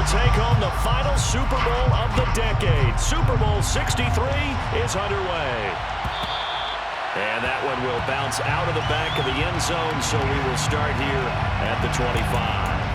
take home the final Super Bowl of the decade. Super Bowl 63 is underway. And that one will bounce out of the back of the end zone, so we will start here at the 25.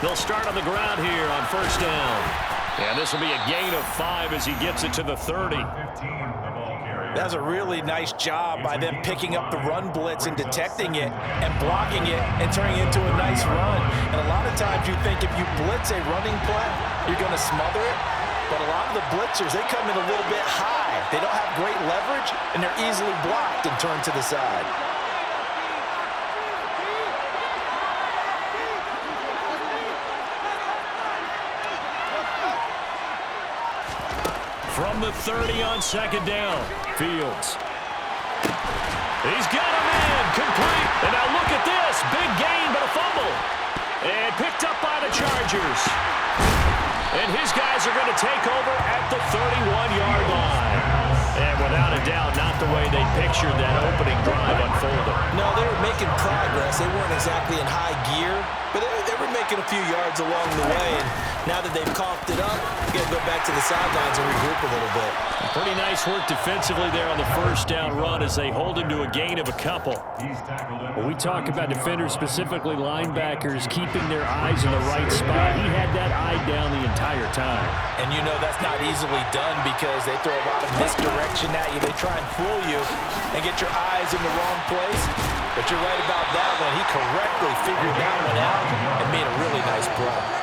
They'll start on the ground here on first down. And this will be a gain of 5 as he gets it to the 30. That's a really nice job by them picking up the run blitz and detecting it and blocking it and turning it into a nice run. And a lot of times you think if you blitz a running play, you're going to smother it. But a lot of the blitzers, they come in a little bit high. They don't have great leverage, and they're easily blocked and turned to the side. From the 30 on second down, Fields. He's got him in, complete. And now look at this, big gain but a fumble. And picked up by the Chargers. And his guys are going to take over at the 31-yard line. And without a doubt, not the way they pictured that opening drive unfolded. No, they were making progress. They weren't exactly in high gear, but they were making a few yards along the way. And now that they've coughed it up, you got to go back to the sidelines and regroup a little bit. Pretty nice work defensively there on the first down run as they hold him to a gain of a couple. When we talk about defenders, specifically linebackers, keeping their eyes in the right spot, he had that eye down the entire time. And you know that's not easily done because they throw a lot of misdirection at you. They try and fool you and get your eyes in the wrong place. But you're right about that one. He correctly figured that one out and made a really nice play.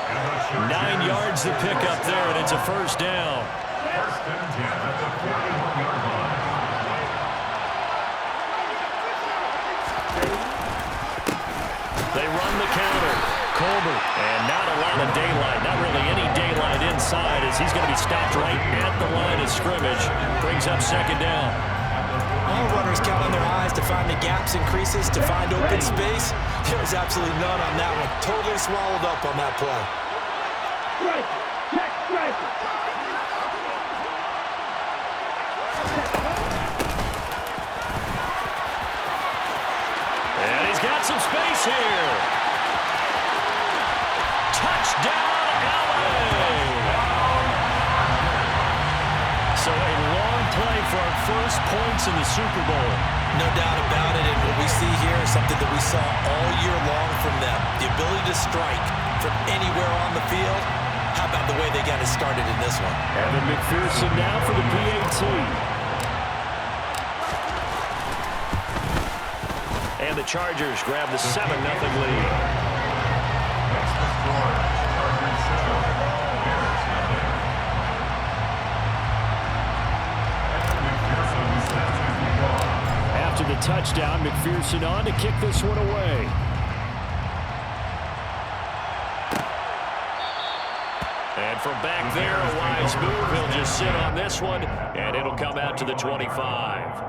9 yards to pick up there, and it's a first down. They run the counter. Colbert, and not a lot of daylight. Not really any daylight inside as he's going to be stopped right at the line of scrimmage. Brings up second down. All runners count on their eyes to find the gaps and creases, to find open space. There was absolutely none on that one. Totally swallowed up on that play. And he's got some space here. Touchdown, LA! So a long play for our first points in the Super Bowl. No doubt about it, and what we see here is something that we saw all year long from them. The ability to strike from anywhere on the field. How about the way they got it started in this one? Evan McPherson now for the PAT. And the Chargers grab the 7-0 lead. After the touchdown, McPherson on to kick this one away. And from back there, a wise move. He'll just sit on this one, and it'll come out to the 25.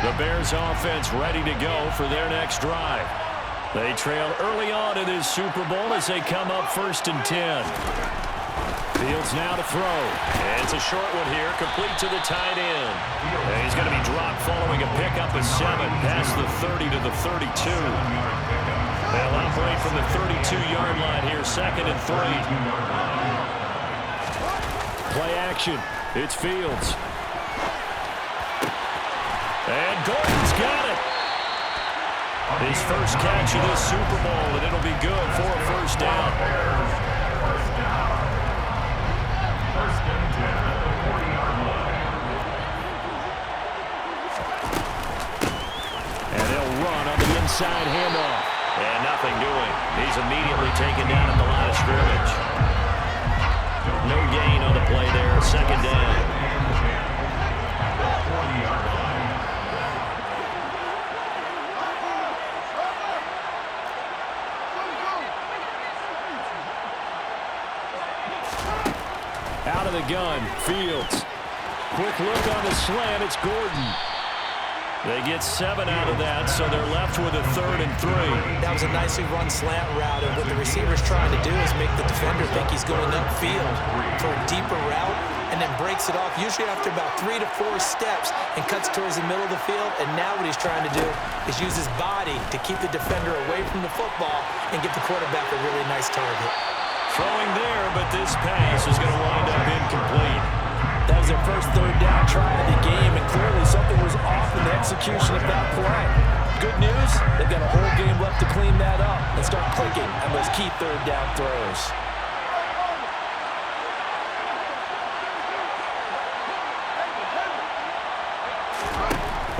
The Bears offense ready to go for their next drive. They trail early on in this Super Bowl as they come up 1st and 10. Fields now to throw. And it's a short one here, complete to the tight end. And he's going to be dropped following a pickup of 7 past the 30 to the 32. They'll operate from the 32-yard line here, 2nd and 3. Play action. It's Fields. And Gordon's got it. His first catch of this Super Bowl, and it'll be good for a first down. And they'll run on the inside handoff. And nothing doing. He's immediately taken down at the line of scrimmage. No gain on the play there. Second down. Out of the gun, Fields. Quick look on the slant, it's Gordon. They get 7 out of that, so they're left with a 3rd and 3. That was a nicely run slant route, and what the receiver's trying to do is make the defender think he's going upfield for a deeper route, and then breaks it off, usually after about 3 to 4 steps, and cuts towards the middle of the field. And now what he's trying to do is use his body to keep the defender away from the football and get the quarterback a really nice target. Throwing there, but this pass is going to wind up incomplete. That was their first 3rd down try of the game, and clearly something was off in the execution of that play. Good news, they've got a whole game left to clean that up and start clicking on those key 3rd down throws.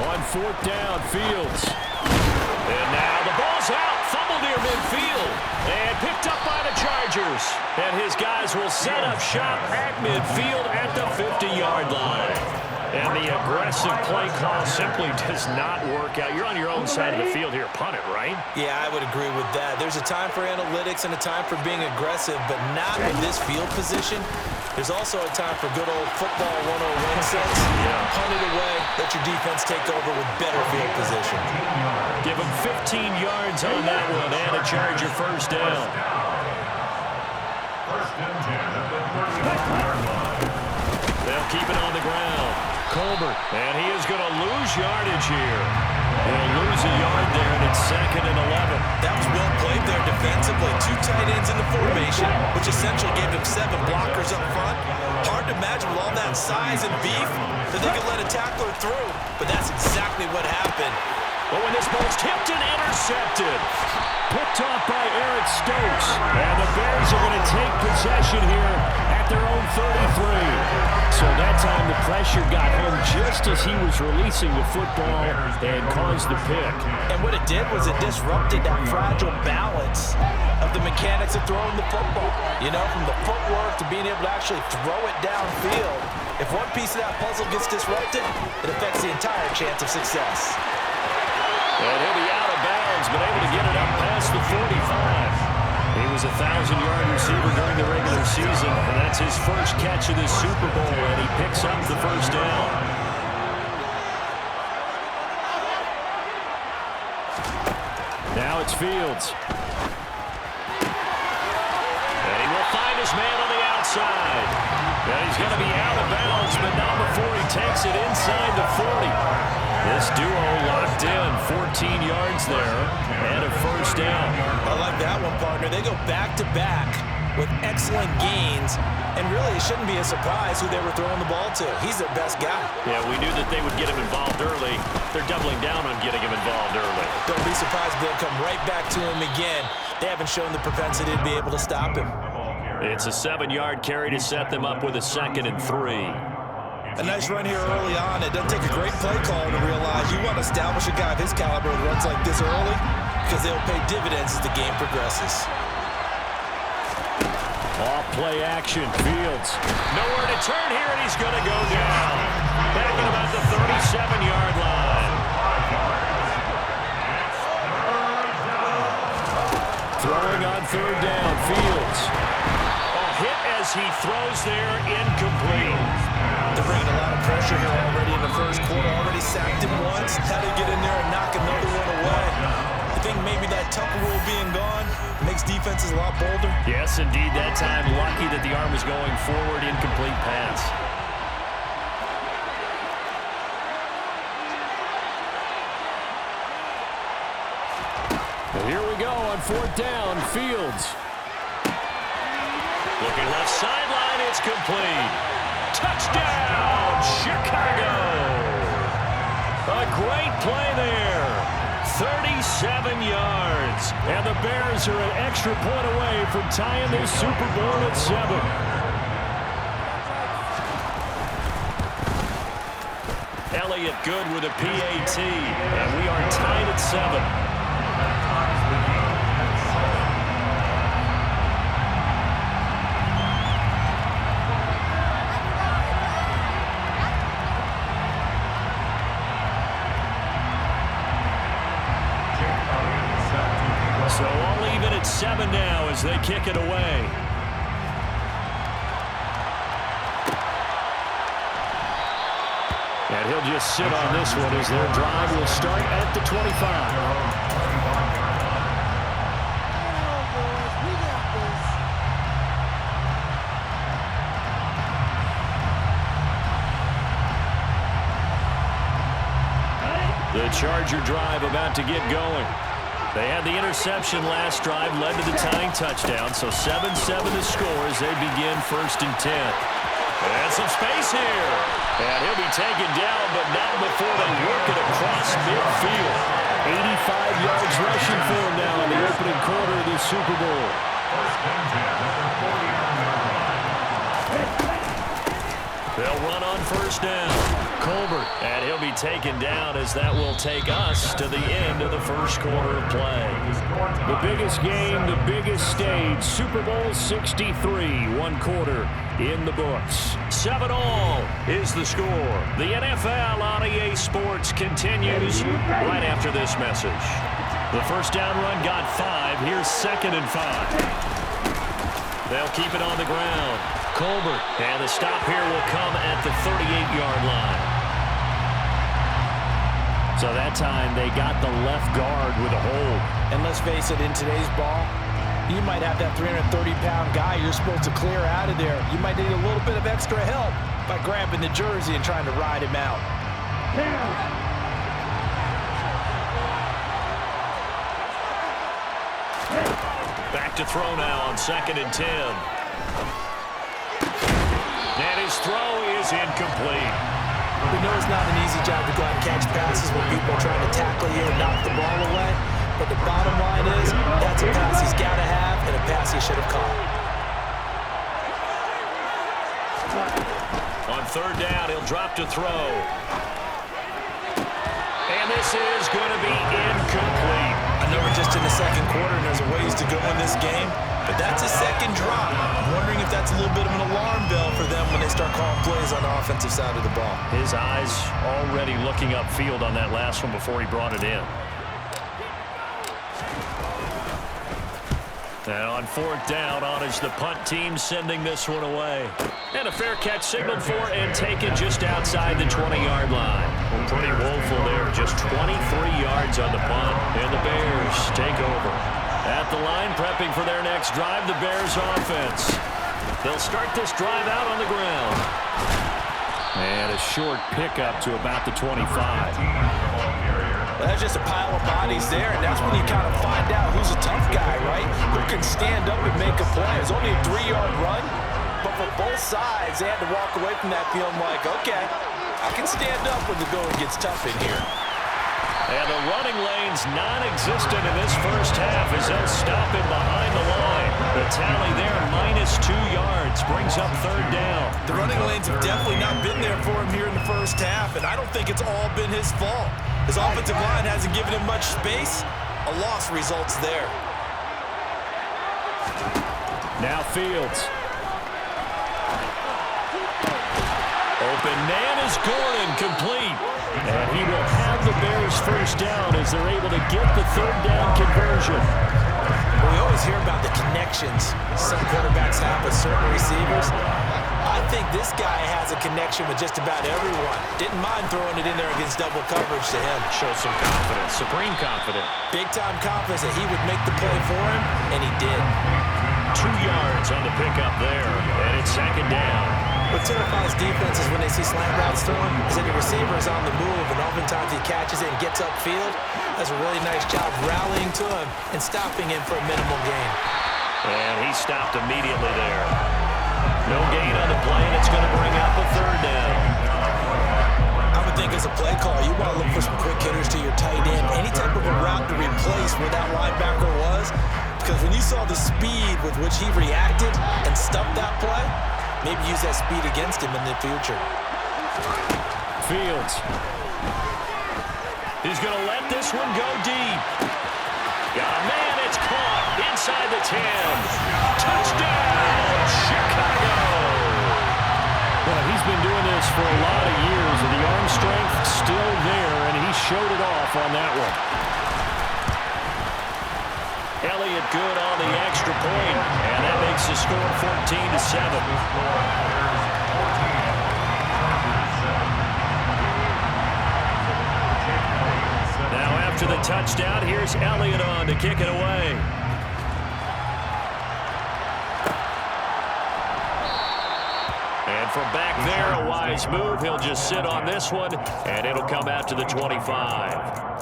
On 4th down, Fields. And now the ball's out. Fumble near midfield. And picked up by the Chargers. And his guys will set up shop at midfield at the 50-yard line. And the aggressive play call simply does not work out. You're on your own side of the field here. Punt it, right? Yeah, I would agree with that. There's a time for analytics and a time for being aggressive, but not in this field position. There's also a time for good old football 101 sense. Punt it away. Let your defense take over with better field position. Give them 15 yards on that one and a Charger first down. They'll keep it on the ground. Colbert, and he is going to lose yardage here. He'll lose a yard there, and it's 2nd and 11. That was well played there defensively. 2 tight ends in the formation, which essentially gave him 7 blockers up front. Hard to imagine with all that size and beef that they could let a tackler through, but that's exactly what happened. But when this ball's tipped and intercepted, picked off by Eric Stokes, and the Bears are going to take possession here at their own 33. So that time the pressure got home just as he was releasing the football and caused the pick. And what it did was it disrupted that fragile balance of the mechanics of throwing the football. You know, from the footwork to being able to actually throw it downfield. If one piece of that puzzle gets disrupted, it affects the entire chance of success. And he'll be out of bounds, but able to get it up past the 45. He was a 1,000-yard receiver during the regular season, and that's his first catch of this Super Bowl, and he picks up the first down. Now it's Fields. And he will find his man on the outside. And he's going to be out of bounds, but not before he takes it inside the 40. This duo locked in, 14 yards there, and a first down. I like that one, partner. They go back-to-back with excellent gains, and really it shouldn't be a surprise who they were throwing the ball to. He's their best guy. Yeah, we knew that they would get him involved early. They're doubling down on getting him involved early. Don't be surprised if they'll come right back to him again. They haven't shown the propensity to be able to stop him. It's a 7-yard carry to set them up with a 2nd and 3. A nice run here early on. It doesn't take a great play call to realize you want to establish a guy of his caliber who runs like this early because they'll pay dividends as the game progresses. Off play action, Fields. Nowhere to turn here, and he's going to go down. Back at about the 37-yard line. Throwing on 3rd down, Fields. A hit as he throws there, incomplete. They're bringing a lot of pressure here already in the first quarter. Already sacked him once. Had to get in there and knock another one away. I think maybe that Tucker rule being gone makes defenses a lot bolder. Yes, indeed. That time, lucky that the arm was going forward. Incomplete pass. And here we go on 4th down. Fields. Looking left sideline. It's complete. Touchdown, Chicago! A great play there. 37 yards. And the Bears are an extra point away from tying this Super Bowl at 7. Elliott good with a PAT. And we are tied at 7. even at 7 now as they kick it away. And he'll just sit on this one as their drive will start at the 25. The Charger drive about to get going. They had the interception last drive, led to the tying touchdown, so 7-7 to score as they begin 1st and 10. And some space here. And he'll be taken down, but not before they work it across midfield. 85 yards rushing for him now in the opening quarter of the Super Bowl. They'll run on 1st down. Colbert, and he'll be taken down as that will take us to the end of the 1st quarter of play. The biggest game, the biggest stage, Super Bowl 63, 1 quarter in the books. 7-all is the score. The NFL on EA Sports continues right after this message. The 1st down run got 5. Here's 2nd and 5. They'll keep it on the ground. Colbert, and the stop here will come at the 38-yard line. So that time they got the left guard with a hold. And let's face it, in today's ball, you might have that 330-pound guy you're supposed to clear out of there. You might need a little bit of extra help by grabbing the jersey and trying to ride him out. Back to throw now on 2nd and 10. And his throw is incomplete. We know it's not an easy job to go out and catch passes when people are trying to tackle you and knock the ball away. But the bottom line is, that's a pass he's got to have and a pass he should have caught. On 3rd down, he'll drop to throw. And this is going to be incomplete. I know we're just in the 2nd quarter and there's a ways to go in this game, but that's a 2nd drop. I'm wondering if that's a little bit of an alarm bell for them when they start calling plays on the offensive side of the ball. His eyes already looking upfield on that last one before he brought it in. And on 4th down, on is the punt team sending this one away. And a fair catch signaled for and taken just outside the 20-yard line. Well, pretty woeful there, just 23 yards on the punt. And the Bears take over. At the line, prepping for their next drive, the Bears offense. They'll start this drive out on the ground. And a short pickup to about the 25. That's just a pile of bodies there, and that's when you kind of find out who's a tough guy, right? Who can stand up and make a play. It's only a 3-yard run, but for both sides, they had to walk away from that feeling like, okay, I can stand up when the going gets tough in here. And the running lane's non-existent in this 1st half as they'll stop him behind the line. The tally there, -2 yards, brings up 3rd down. The running lanes have definitely not been there for him here in the 1st half, and I don't think it's all been his fault. His offensive line hasn't given him much space. A loss results there. Now Fields. Open man is Gordon, complete. And he will have the Bears 1st down as they're able to get the 3rd down conversion. Well, we always hear about the connections some quarterbacks have with certain receivers. I think this guy has a connection with just about everyone. Didn't mind throwing it in there against double coverage to him. Shows some confidence, supreme confidence. Big-time confidence that he would make the play for him, and he did. 2 yards on the pickup there, and it's 2nd down. What terrifies defenses when they see slant routes thrown is that the receiver is on the move, and oftentimes he catches it and gets upfield. Does a really nice job rallying to him and stopping him for a minimal gain. And he stopped immediately there. No gain on the play, and it's going to bring up a 3rd down. I would think as a play caller, you want to look for some quick hitters to your tight end. Any type of a route to replace where that linebacker was, because when you saw the speed with which he reacted and stuffed that play, maybe use that speed against him in the future. Fields. He's going to let this one go deep. Got a man, it's caught inside the 10. Touchdown, Chicago! Well, he's been doing this for a lot of years, and the arm strength still there, and he showed it off on that one. Elliott good on the extra point, and that makes the score 14-7. Now after the touchdown, here's Elliott on to kick it away. And from back there, a wise move. He'll just sit on this one, and it'll come out to the 25.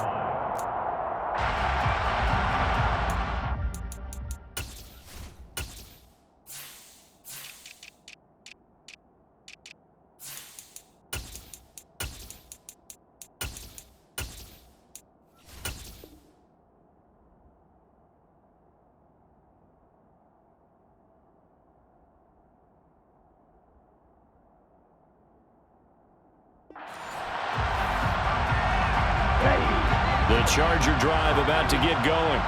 The Charger drive about to get going.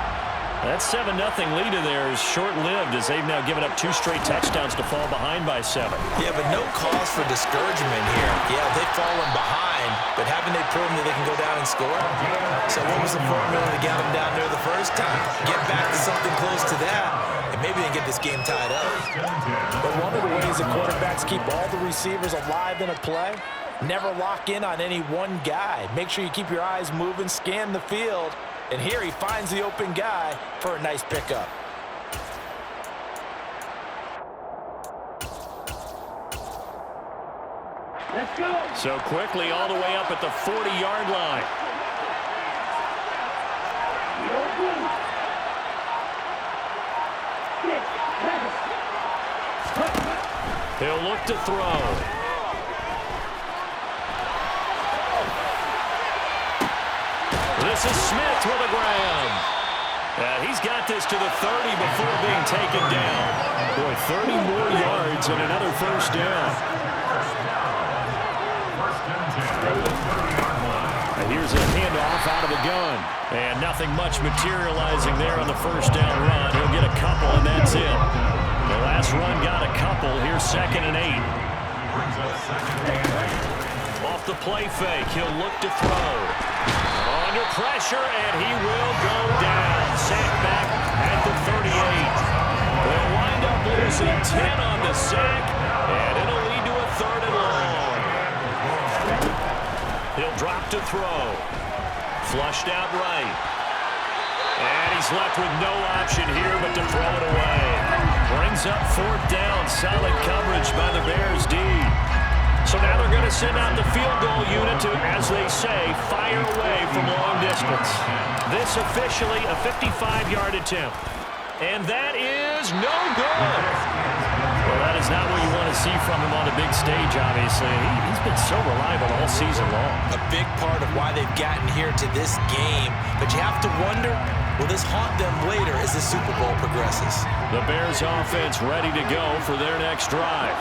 That 7-0 lead in there is short-lived as they've now given up 2 straight touchdowns to fall behind by 7. Yeah, but no cause for discouragement here. Yeah, they've fallen behind, but haven't they proven that they can go down and score? So what was the formula to get them down there the first time? Get back to something close to that, and maybe they can get this game tied up. But one of the ways that quarterbacks keep all the receivers alive in a play, never lock in on any one guy. Make sure you keep your eyes moving, scan the field. And here he finds the open guy for a nice pickup. Let's go. So quickly all the way up at the 40-yard line. He'll look to throw. This is Smith with a grab. He's got this to the 30 before being taken down. Boy, 30 more yards and another first down. And here's a handoff out of the gun. And nothing much materializing there on the first down run. He'll get a couple, and that's it. The last run got a couple. Here's 2nd and 8. Off the play fake, he'll look to throw. Under pressure, and he will go down. Sacked back at the 38. They'll wind up losing 10 on the sack, and it'll lead to a 3rd and long. He'll drop to throw. Flushed out right. And he's left with no option here but to throw it away. Brings up 4th down. Solid coverage by the Bears D. So now they're going to send out the field goal unit to, as they say, fire away from long distance. This officially a 55-yard attempt. And that is no good. Well, that is not what you want to see from him on the big stage, obviously. He's been so reliable all season long. A big part of why they've gotten here to this game. But you have to wonder, will this haunt them later as the Super Bowl progresses? The Bears offense ready to go for their next drive.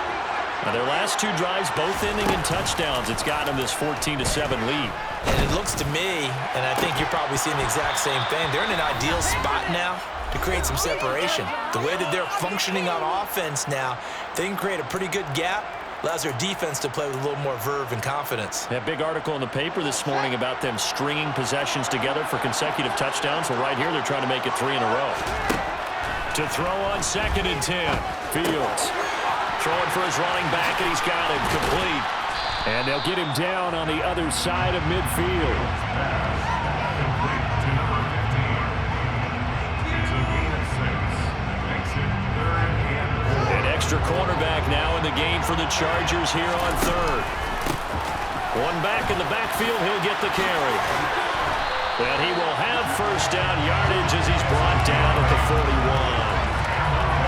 Now, their last 2 drives, both ending in touchdowns. It's gotten them this 14-7 lead. And it looks to me, and I think you're probably seeing the exact same thing, they're in an ideal spot now to create some separation. The way that they're functioning on offense now, they can create a pretty good gap. Allows their defense to play with a little more verve and confidence. That big article in the paper this morning about them stringing possessions together for consecutive touchdowns. Well, right here, they're trying to make it 3 in a row. To throw on 2nd and 10. Fields. Throwing for his running back, and he's got him complete. And they'll get him down on the other side of midfield. An extra cornerback now in the game for the Chargers here on 3rd. One back in the backfield, he'll get the carry. And he will have first down yardage as he's brought down at the 41.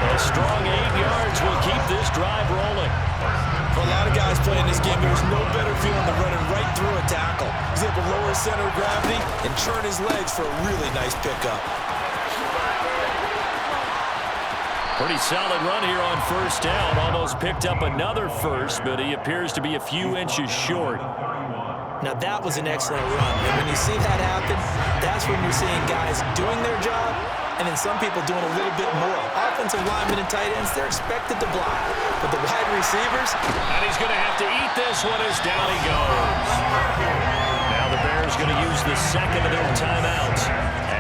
A strong 8 yards will keep this drive rolling. For a lot of guys playing this game, there's no better feeling than running right through a tackle. He's able to lower his center of gravity and turn his legs for a really nice pickup. Pretty solid run here on first down. Almost picked up another first, but he appears to be a few inches short. Now that was an excellent run. And when you see that happen, that's when you're seeing guys doing their job and then some people doing a little bit more. Offensive linemen and tight ends, they're expected to block. But the wide receivers... And he's going to have to eat this one as down he goes. Now the Bears going to use the 2nd of their timeouts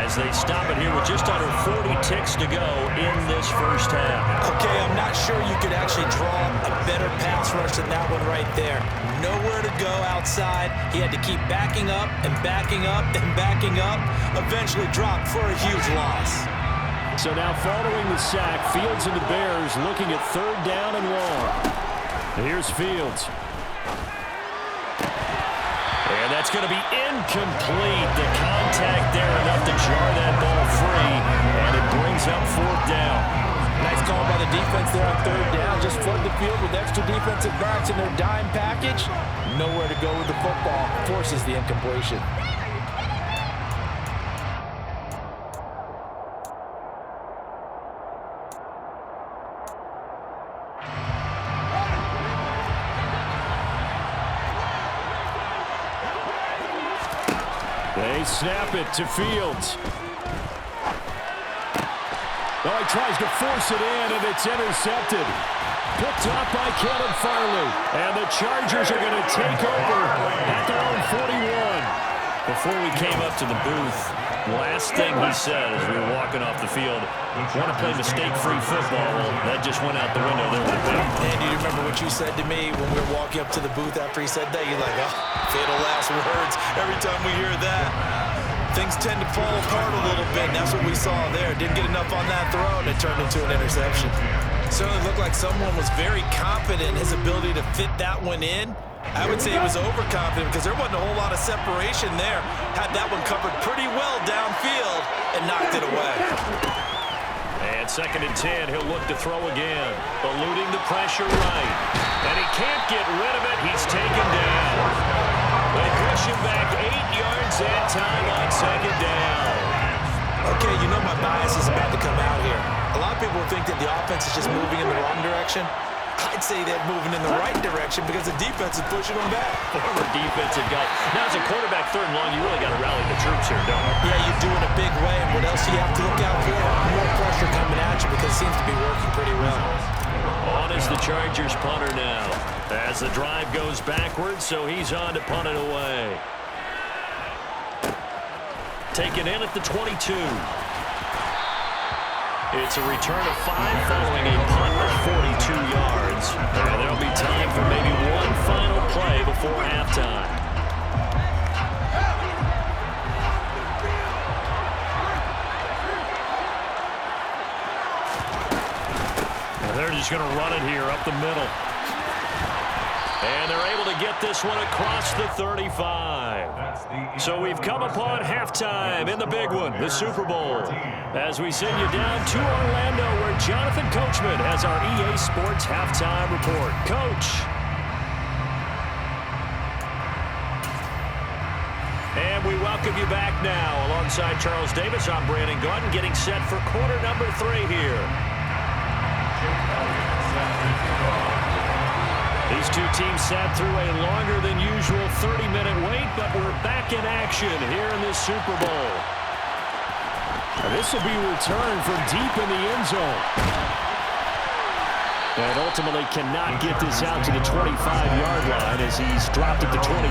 as they stop it here with just under 40 ticks to go in this first half. Okay, I'm not sure you could actually draw a better pass rush than that one right there. Nowhere to go outside. He had to keep backing up and backing up and backing up. Eventually dropped for a huge loss. So now following the sack, Fields and the Bears looking at 3rd down and long. Here's Fields. And that's going to be incomplete. The contact there enough to jar that ball free, and it brings up 4th down. Nice call by the defense there on 3rd down. Just flood the field with extra defensive backs in their dime package. Nowhere to go with the football. Forces the incompletion. They snap it to Fields. Oh, he tries to force it in, and it's intercepted. Picked up by Caleb Farley. And the Chargers are going to take over at their own 41. Before we came up to the booth, last thing he said as we were walking off the field, want to play mistake-free football. Well, that just went out the window there with a bit. And do you remember what you said to me when we were walking up to the booth after he said that? You're like, oh, fatal last words. Every time we hear that, things tend to fall apart a little bit. And that's what we saw there. Didn't get enough on that throw, and it turned into an interception. Certainly looked like someone was very confident in his ability to fit that one in. I would say he was overconfident because there wasn't a whole lot of separation there. Had that one covered pretty well downfield and knocked it away. And 2nd and 10, he'll look to throw again. Eluding the pressure right. And he can't get rid of it. He's taken down. They push him back 8 yards and time on 2nd down. Okay, you know my bias is about to come out here. A lot of people think that the offense is just moving in the wrong direction. I'd say they're moving in the right direction because the defense is pushing them back. Former defensive guy. Now, as a quarterback 3rd and long, you really got to rally the troops here, don't you? Yeah, you do in a big way. And what else do you have to look out for? More pressure coming at you because it seems to be working pretty well. On is the Chargers punter now. As the drive goes backwards, so he's on to punt it away. Taken in at the 22. It's a return of 5 following a punt of 42 yards. And there'll be time for maybe one final play before halftime. And they're just going to run it here up the middle. And they're able to get this one across the 35. So we've come upon halftime in the big one, the Super Bowl. As we send you down to Orlando, where Jonathan Coachman has our EA Sports halftime report. Coach. And we welcome you back now. Alongside Charles Davis, I'm Brandon Gaudin, getting set for quarter number 3 here. These two teams sat through a longer than usual 30-minute wait, but we're back in action here in this Super Bowl. And this will be returned from deep in the end zone. And ultimately cannot get this out to the 25-yard line as he's dropped at the 23.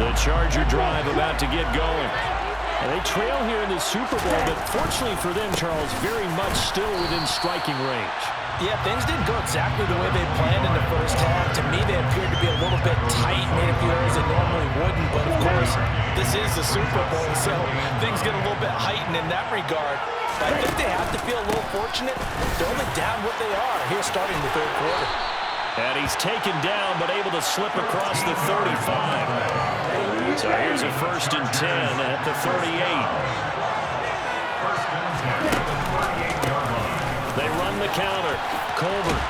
The Charger drive about to get going. And they trail here in this Super Bowl, but fortunately for them, Charles, very much still within striking range. Yeah, things didn't go exactly the way they planned in the first half. To me, they appeared to be a little bit tight, made a few errors they normally wouldn't. But, of course, this is the Super Bowl, so things get a little bit heightened in that regard. But I think they have to feel a little fortunate. They're only down what they are here starting the 3rd quarter. And he's taken down, but able to slip across the 35. So here's a 1st and 10 at the 38. They run the counter. Colbert.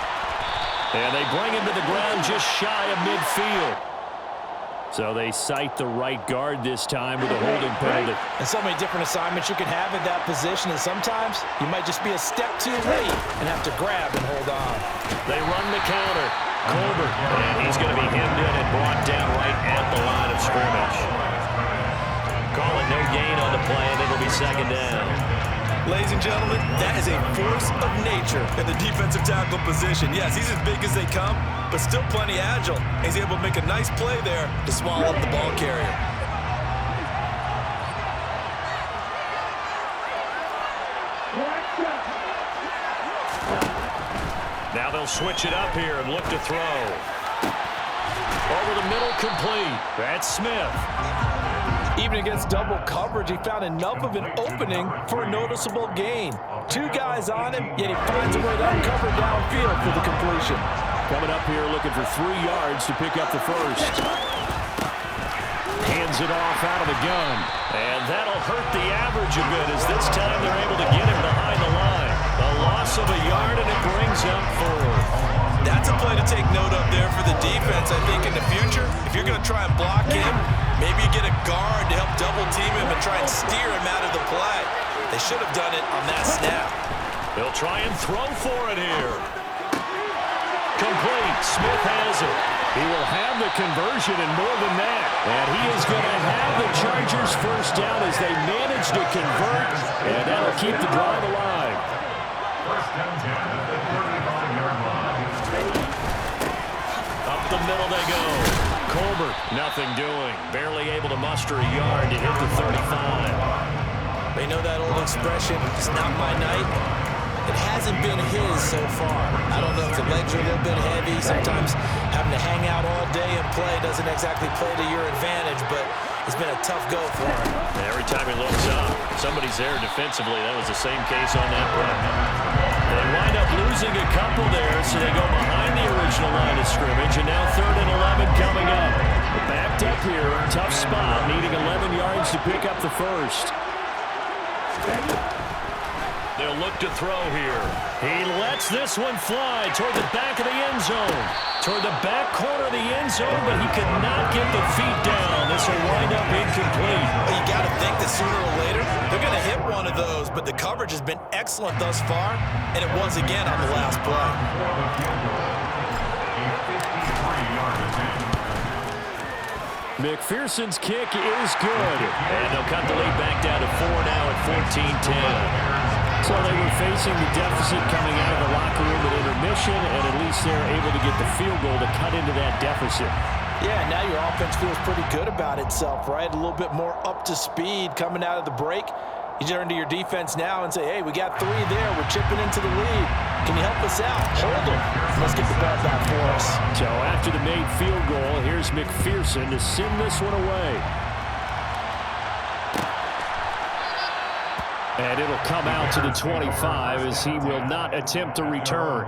And they bring him to the ground just shy of midfield. So they cite the right guard this time with a holding penalty. And so many different assignments you can have in that position, and sometimes you might just be a step too late and have to grab and hold on. They run the counter. Colbert. And he's going to be hemmed in and brought down right at the line of scrimmage. Call it no gain on the play, and it'll be 2nd down. Ladies and gentlemen, that is a force of nature in the defensive tackle position. Yes, he's as big as they come, but still plenty agile. He's able to make a nice play there to swallow up the ball carrier. Now they'll switch it up here and look to throw. Over the middle, complete. That's Smith. Even against double coverage, he found enough of an opening for a noticeable gain. Two guys on him, yet he finds a way to uncover downfield for the completion. Coming up here looking for 3 yards to pick up the first. Hands it off out of the gun. And that'll hurt the average a bit as this time they're able to get him behind the line. A loss of a yard, and it brings up 4. That's a play to take note of there for the defense. I think in the future, if you're going to try and block him, maybe you get a guard to help double team him and try and steer him out of the play. They should have done it on that snap. They'll try and throw for it here. Complete. Smith has it. He will have the conversion and more than that. And he is going to have the Chargers first down as they manage to convert. And that'll keep the drive alive. First down 10 at the 35-yard line. Up the middle they go. Colbert, nothing doing. Barely able to muster a yard to hit the 35. They know that old expression, it's not my night. It hasn't been his so far. I don't know if the legs are a little bit heavy. Sometimes having to hang out all day and play doesn't exactly play to your advantage, but it's been a tough go for him. And every time he looks up, somebody's there defensively. That was the same case on that play. They wind up losing a couple there, so they go behind the original line of scrimmage, and now 3rd and 11 coming up. Backed up here, tough spot, needing 11 yards to pick up the first. They'll look to throw here. He lets this one fly toward the back of the end zone. Toward the back corner of the end zone, but he could not get the feet down. This will wind up incomplete. You got to think that sooner or later, they're going to hit one of those, but the coverage has been excellent thus far, and it was again on the last play. McPherson's kick is good. And they'll cut the lead back down to 4 now at 14-10. So they were facing the deficit coming out of the locker room at intermission, and at least they're able to get the field goal to cut into that deficit. Yeah, now your offense feels pretty good about itself, right? A little bit more up to speed coming out of the break. You turn to your defense now and say, hey, we got 3 there. We're chipping into the lead. Can you help us out? Hold them. Let's get the ball back for us. So after the made field goal, here's McPherson to send this one away. And it'll come out to the 25 as he will not attempt to return.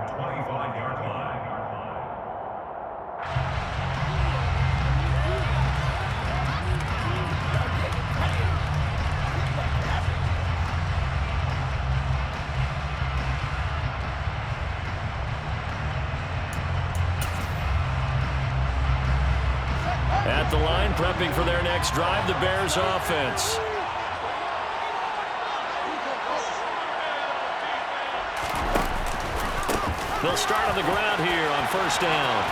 At the line, prepping for their next drive, the Bears offense. They'll start on the ground here on first down.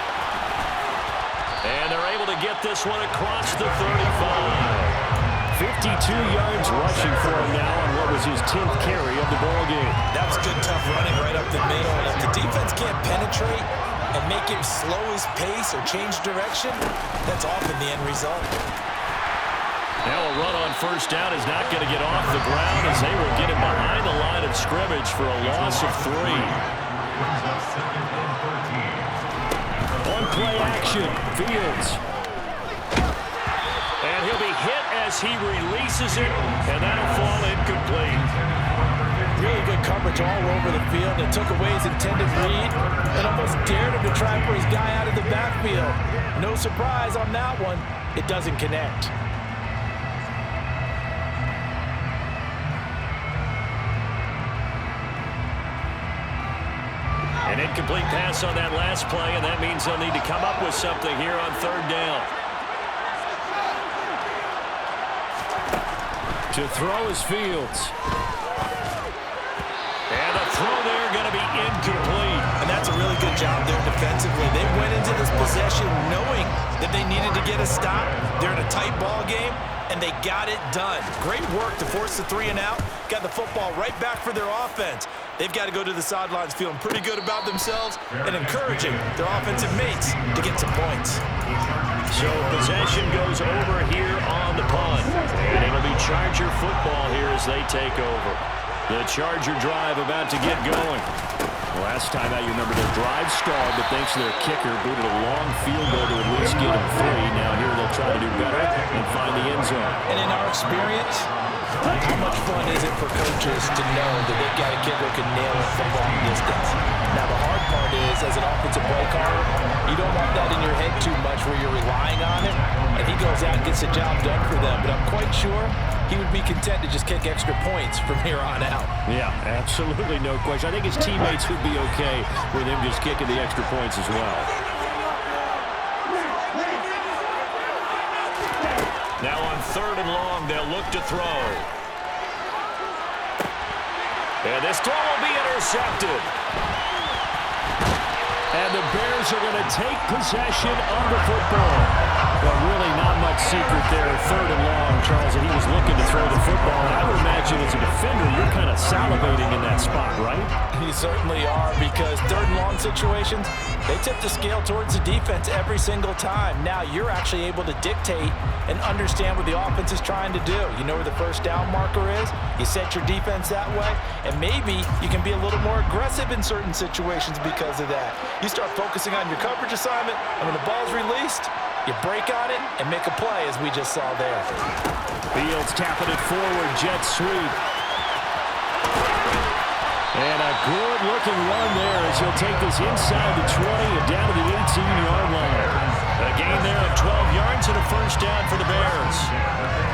And they're able to get this one across the 35. 52 yards rushing for him now on what was his 10th carry of the ballgame. That was good, tough running right up the middle. And if the defense can't penetrate and make him slow his pace or change direction, that's often the end result. Now a run on first down is not going to get off the ground as they will get him behind the line of scrimmage for a loss of 3. On play action, Fields. And he'll be hit as he releases it, and that'll fall incomplete. Really good coverage all over the field. It took away his intended read and almost dared him to try for his guy out of the backfield. No surprise on that one. It doesn't connect. An incomplete pass on that last play, and that means they'll need to come up with something here on third down. To throw is Fields. And the throw there going to be incomplete. And that's a really good job there defensively. They went into this possession knowing that they needed to get a stop. They're in a tight ball game, and they got it done. Great work to force the 3 and out. Got the football right back for their offense. They've got to go to the sidelines feeling pretty good about themselves and encouraging their offensive mates to get some points. So possession goes over here on the punt. And it'll be Charger football here as they take over. The Charger drive about to get going. Last time out, you remember their drive stalled, but thanks to their kicker, booted a long field goal to at least get them 3. Now here they'll try to do better and find the end zone. And in our experience, how much fun is it for coaches to know that they've got a kicker who can nail it from long distance? Now, the hard part is, as an offensive play caller, you don't want that in your head too much where you're relying on it, and he goes out and gets the job done for them. But I'm quite sure he would be content to just kick extra points from here on out. Yeah, absolutely no question. I think his teammates would be okay with him just kicking the extra points as well. Now on 3rd and long, they'll look to throw. And this throw will be intercepted. And the Bears are going to take possession of the football. But really not much secret there. 3rd and long, Charles, and he was looking to throw the football. And I would imagine as a defender, you're kind of salivating in that spot, right? You certainly are, because 3rd and long situations, they tip the scale towards the defense every single time. Now you're actually able to dictate and understand what the offense is trying to do. You know where the first down marker is. You set your defense that way, and maybe you can be a little more aggressive in certain situations because of that. You start focusing on your coverage assignment, and when the ball's released, you break on it and make a play, as we just saw there. Fields tapping it forward, jet sweep. And a good-looking run there as he'll take this inside the 20 and down to the 18-yard line. A gain there of 12 yards and a first down for the Bears.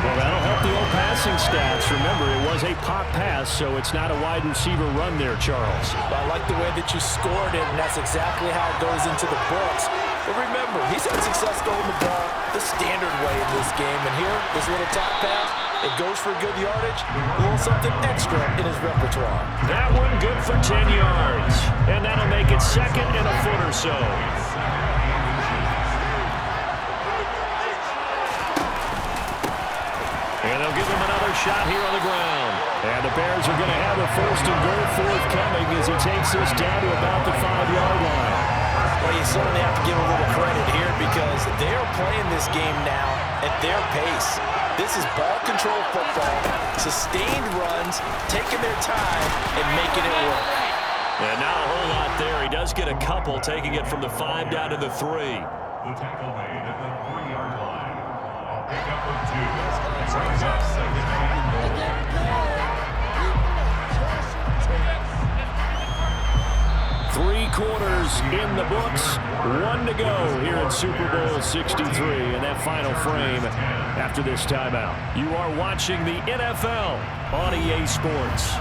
Well, that'll help the old passing stats. Remember, it was a pop pass, so it's not a wide receiver run there, Charles. I like the way that you scored it, and that's exactly how it goes into the books. But remember, he's had success throwing the ball the standard way in this game. And here, this little top pass, it goes for good yardage, a little something extra in his repertoire. That one good for 10 yards. And that'll make it 2nd and a foot or so. And they'll give him another shot here on the ground. And the Bears are going to have a 1st and goal forthcoming as he takes this down to about the 5-yard line. Well, you certainly have to give a little credit here because they're playing this game now at their pace. This is ball control football, sustained runs, taking their time and making it work. And not a whole lot there. He does get a couple, taking it from the 5 down to the 3. The tackle made at the 3-yard line. Pick up of 2. Brings up 2nd and goal. 3 quarters in the books. 1 to go here at Super Bowl 63 in that final frame after this timeout. You are watching the NFL on EA Sports.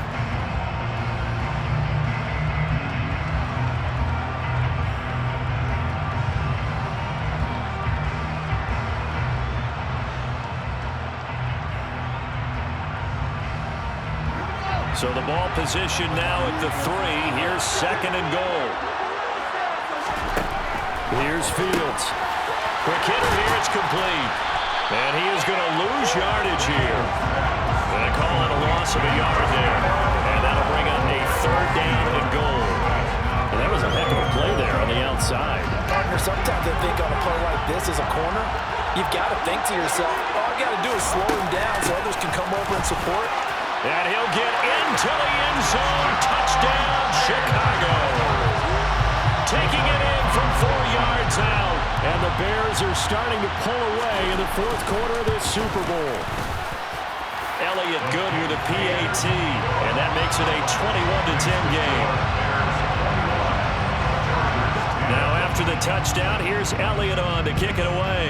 So the ball position now at the 3. Here's 2nd and goal. Here's Fields. Quick hitter here, it's complete. And he is going to lose yardage here. And they call it a loss of a yard there. And that'll bring up a 3rd down and goal. And that was a heck of a play there on the outside. Partner, sometimes I think on a play like this as a corner, you've got to think to yourself, all I got to do is slow him down so others can come over and support. And he'll get into the end zone. Touchdown, Chicago. Taking it in from 4 yards out. And the Bears are starting to pull away in the 4th quarter of this Super Bowl. Elliott good with a PAT. And that makes it a 21-10 game. Now after the touchdown, here's Elliott on to kick it away.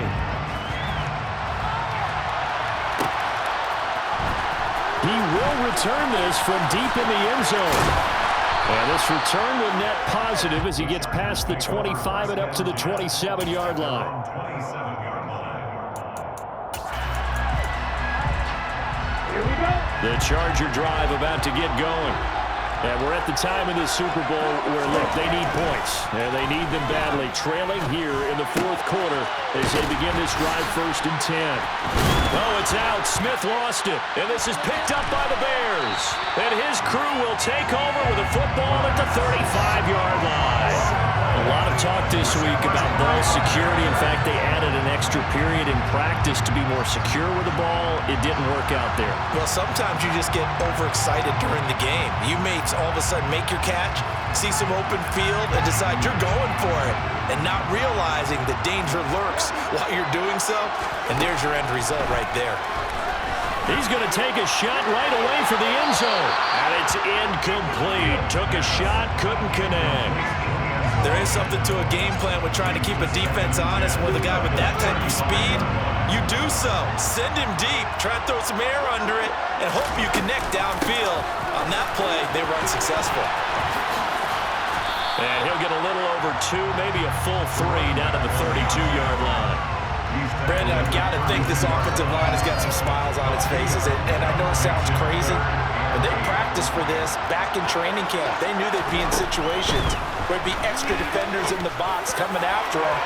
He will return this from deep in the end zone. And this return will net positive as he gets past the 25 and up to the 27-yard line. The Charger drive about to get going. And we're at the time in this Super Bowl where, look, they need points. And they need them badly. Trailing here in the 4th quarter as they begin this drive 1st and 10. Oh, it's out. Smith lost it. And this is picked up by the Bears. And his crew will take over with a football at the 35-yard line. A lot of talk this week about ball security. In fact, they added an extra period in practice to be more secure with the ball. It didn't work out there. Well, sometimes you just get overexcited during the game. You may all of a sudden make your catch, see some open field, and decide you're going for it, and not realizing the danger lurks while you're doing so. And there's your end result right there. He's going to take a shot right away for the end zone. And it's incomplete. Took a shot, couldn't connect. There is something to a game plan with trying to keep a defense honest. With a guy with that type of speed, you do so. Send him deep, try to throw some air under it, and hope you connect downfield. On that play, they were unsuccessful. And he'll get a little over 2, maybe a full 3 down to the 32-yard line. Brandon, I've got to think this offensive line has got some smiles on its faces. And I know it sounds crazy, but they practiced for this back in training camp. They knew they'd be in situations where there'd be extra defenders in the box coming after them,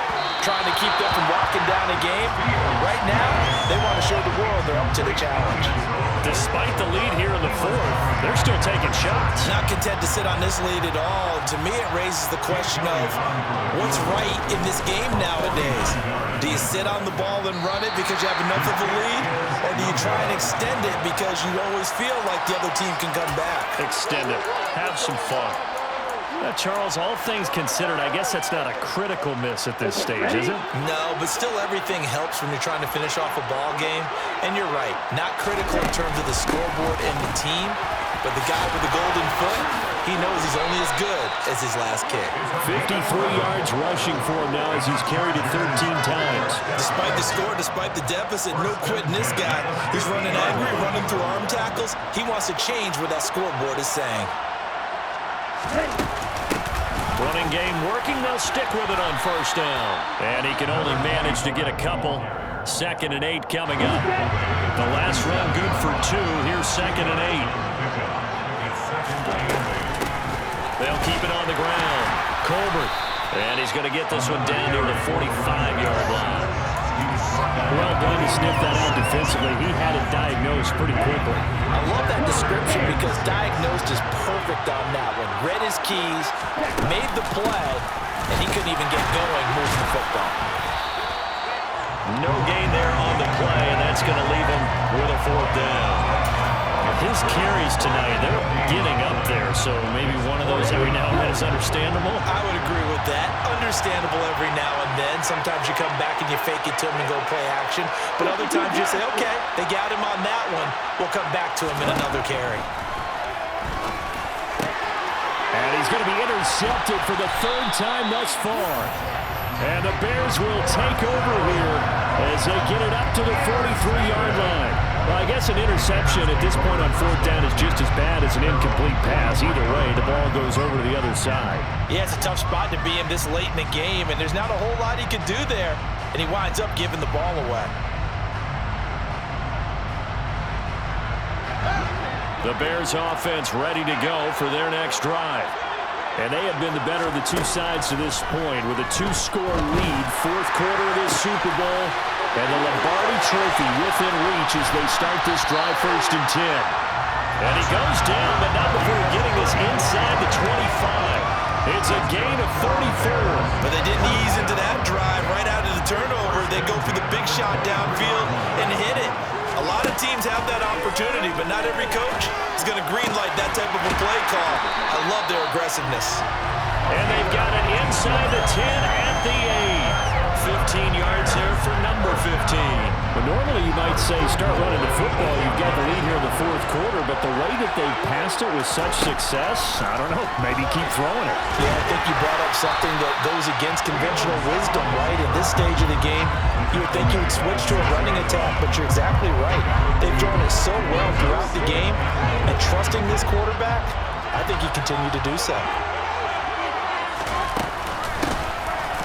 trying to keep them from locking down a game. Right now, they want to show the world they're up to the challenge. Despite the lead here in the 4th, they're still taking shots. Not content to sit on this lead at all. To me, it raises the question of what's right in this game nowadays. Do you sit on the ball and run it because you have enough of a lead? Or do you try and extend it because you always feel like the other team can come back? Extend it. Have some fun. Charles, all things considered, I guess that's not a critical miss at this stage, is it? No, but still everything helps when you're trying to finish off a ball game. And you're right, not critical in terms of the scoreboard and the team, but the guy with the golden foot, he knows he's only as good as his last kick. 53 yards rushing for him now as he's carried it 13 times. Despite the score, despite the deficit, no quitting this guy. He's running angry, running through arm tackles. He wants to change what that scoreboard is saying. Running game working. They'll stick with it on 1st down. And he can only manage to get a couple. 2nd and 8 coming up. The last run good for 2. Here's 2nd and 8. They'll keep it on the ground. Colbert. And he's going to get this one down near the 45-yard line. Well done to sniff that out defensively. He had it diagnosed pretty quickly. I love that description because diagnosed is perfect on that one. Read his keys, made the play, and he couldn't even get going moving the football. No gain there on the play, and that's going to leave him with a 4th down. His carries tonight, they're getting up there, so maybe one of those every now and then is understandable. I would agree with that. Understandable every now and then. Sometimes you come back and you fake it to him and go play action. But other times you say, okay, they got him on that one. We'll come back to him in another carry. And he's going to be intercepted for the 3rd time thus far. And the Bears will take over here as they get it up to the 43-yard line. Well, I guess an interception at this point on 4th down is just as bad as an incomplete pass. Either way, the ball goes over to the other side. Yeah, it's a tough spot to be in this late in the game, and there's not a whole lot he could do there, and he winds up giving the ball away. The Bears offense ready to go for their next drive. And they have been the better of the two sides to this point with a 2-score lead, 4th quarter of this Super Bowl, and the Lombardi Trophy within reach as they start this drive 1st and 10. And he goes down, but not before getting this inside the 25. It's a gain of 34. But they didn't ease into that drive right out of the turnover. They go for the big shot downfield and hit it. A lot of teams have that opportunity, but not every coach is going to greenlight that type of a play call. I love their aggressiveness. And they've got it inside the 10 at the 8. 15 yards there for number 15. But normally you might say start running the football. You've got the lead here in the 4th quarter, but the way that they passed it with such success, I don't know, maybe keep throwing it. Yeah, I think you brought up something that goes against conventional wisdom, right? At this stage of the game, you would think you would switch to a running attack, but you're exactly right. They've drawn it so well throughout the game, and trusting this quarterback, I think he continued to do so.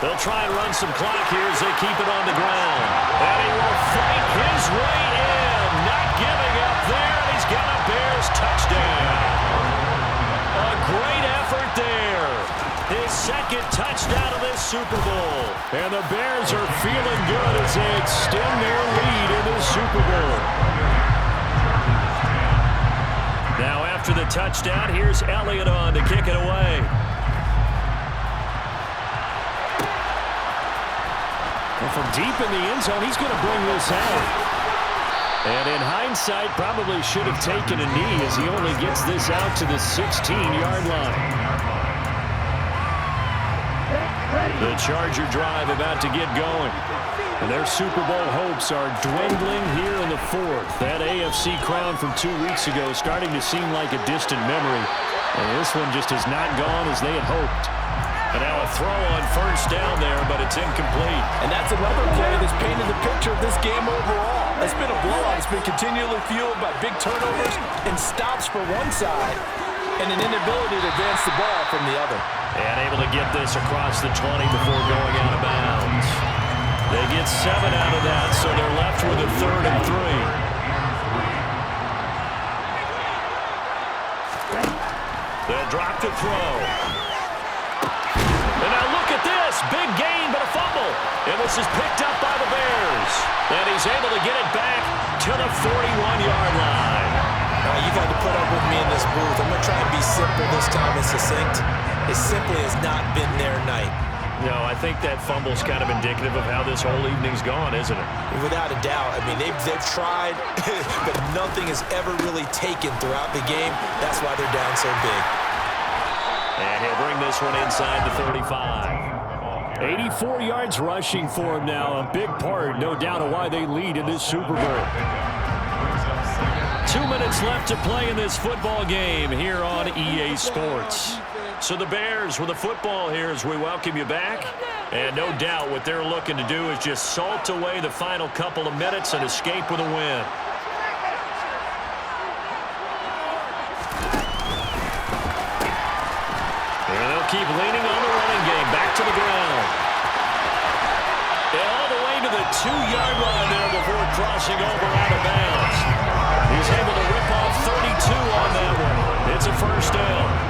They'll try and run some clock here as they keep it on the ground. And he will fight his way in. Not giving up there. He's got a Bears touchdown. A great effort there. His 2nd touchdown of this Super Bowl. And the Bears are feeling good as they extend their lead in this Super Bowl. Now after the touchdown, here's Elliott on to kick it away. Deep in the end zone, he's going to bring this out. And in hindsight, probably should have taken a knee as he only gets this out to the 16-yard line. The Charger drive about to get going. And their Super Bowl hopes are dwindling here in the fourth. That AFC crown from 2 weeks ago is starting to seem like a distant memory. And this one just has not gone as they had hoped. And now a throw on first down there, but it's incomplete. And that's another play that's painted the picture of this game overall. It's been a blowout. It's been continually fueled by big turnovers and stops for one side and an inability to advance the ball from the other. And able to get this across the 20 before going out of bounds. They get 7 out of that, so they're left with a 3rd and 3. They'll drop to throw. And now look at this. Big gain, but a fumble. And this is picked up by the Bears. And he's able to get it back to the 41-yard line. You've had to put up with me in this booth. I'm going to try and be simple this time and succinct. It simply has not been their night. No, I think that fumble's kind of indicative of how this whole evening's gone, isn't it? Without a doubt. I mean, they've tried, but nothing has ever really taken throughout the game. That's why they're down so big. And he'll bring this one inside the 35. 84 yards rushing for him now. A big part, no doubt, of why they lead in this Super Bowl. 2 minutes left to play in this football game here on EA Sports. So the Bears with the football here as we welcome you back. And no doubt what they're looking to do is just salt away the final couple of minutes and escape with a win. And they'll keep leaning on the running game. Back to the ground. And all the way to the 2-yard line there before crossing over out of bounds. He's able to rip off 32 on that one. It's a first down.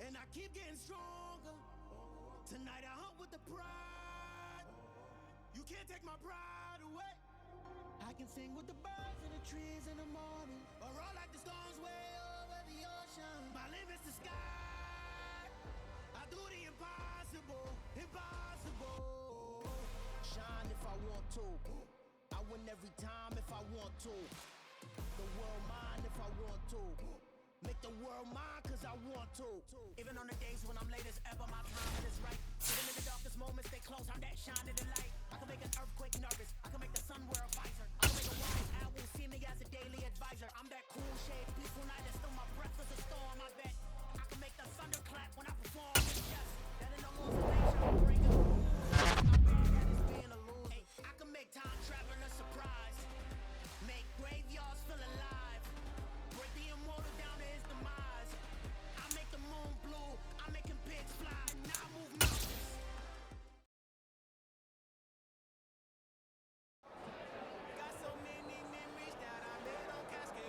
And I keep getting stronger. Tonight I hunt with the pride. You can't take my pride away. I can sing with the birds and the trees in the morning, or roll like the storms way over the ocean. My limit's the sky. I do the impossible, impossible. Shine if I want to. I win every time if I want to. The world mine if I want to. Make the world mine cause I want to. Even on the days when I'm late as ever, my timing is right. Even in the darkest moments, stay close, I'm that shining the light. I can make an earthquake nervous, I can make the sun wear a visor. I can make a wise owl see me as a daily advisor. I'm